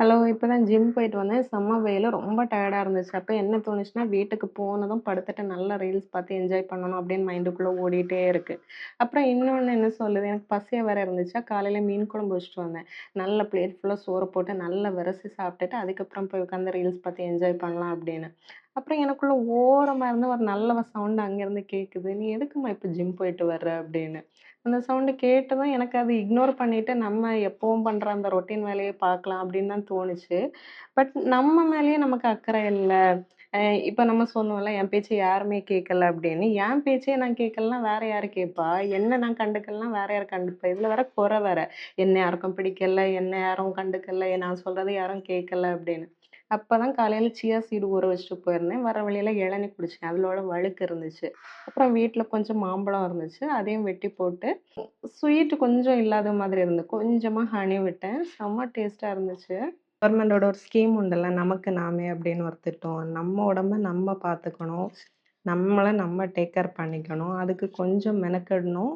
Hello! இப்பதான் gym போயிட்டு வந்தேன். செம்ம வெயிலு. ரொம்ப டயர்டா இருந்துச்சு. அப்ப என்ன தோணுச்சுன்னா, வீட்டுக்கு போனதும் படுத்துட்டு நல்லா ரீல்ஸ் பார்த்து என்ஜாய் பண்ணணும் அப்படின்னு மைண்டுக்குள்ள ஓடிட்டே இருக்கு. அப்புறம் இன்னொன்னு என்ன சொல்லுது, எனக்கு பசியா வேற இருந்துச்சா, காலையில மீன் குழம்பு வச்சுட்டு வந்தேன். நல்ல பிளேட் ஃபுல்லா சோறு போட்டு நல்லா விரசி சாப்பிட்டுட்டு, அதுக்கப்புறம் போய் உட்காந்து ரீல்ஸ் பார்த்து என்ஜாய் பண்ணலாம் அப்படின்னு. அப்புறம் எனக்குள்ள ஓரமா இருந்து ஒரு நல்ல சவுண்ட் அங்கேருந்து கேட்குது. "நீ எதுக்கும்மா இப்ப ஜிம் போயிட்டு வர்ற?" அப்படின்னு. அந்த சவுண்ட் கேட்டதும் எனக்கு அது இக்னோர் பண்ணிட்டு, நம்ம எப்பவும் பண்ற அந்த ரொட்டீன் வேலைய பார்க்கலாம் அப்படின்னு தான் தோணுச்சு. பட் நம்ம மேலயே நமக்கு அக்கறை இல்ல. அ இப்ப நம்ம சொல்லுவோம்ல, என் பேச்ச யாருமே கேட்கல அப்படின்னு. என் பேச்சே நான் கேட்கலன்னா வேற யாரு கேட்பா? என்ன நான் கண்டுக்கலன்னா வேற யாரு கண்டுப்பா? இதுல வேற குறை வேற. என்ன யாருக்கும் பிடிக்கல, என்ன யாரும் கண்டுக்கல, நான் சொல்றத யாரும் கேட்கல அப்படின்னு. அப்பதான் காலையில சியா சீடு ஊற வச்சுட்டு போயிருந்தேன். வர வழியில இளநீ குடிச்சேன். அதில வழுக்கு இருந்துச்சு. அப்புறம் வீட்ல கொஞ்சம் மாம்பழம் இருந்துச்சு. அதையும் வெட்டி போட்டு ஸ்வீட் கொஞ்சம் இல்லாத மாதிரி இருந்தது. கொஞ்சமா ஹனி விட்டேன். செம்ம டேஸ்ட்டா இருந்துச்சு. கவர்மெண்டோட ஒரு ஸ்கீம் உண்டுல்ல, நமக்கு நாமே அப்படின்னு ஒரு திட்டம். நம்ம உடம்ப நம்ம பார்த்துக்கணும். நம்மள நம்ம டேக் கேர் பண்ணிக்கணும். அதுக்கு கொஞ்சம் மெனக்கெடணும்.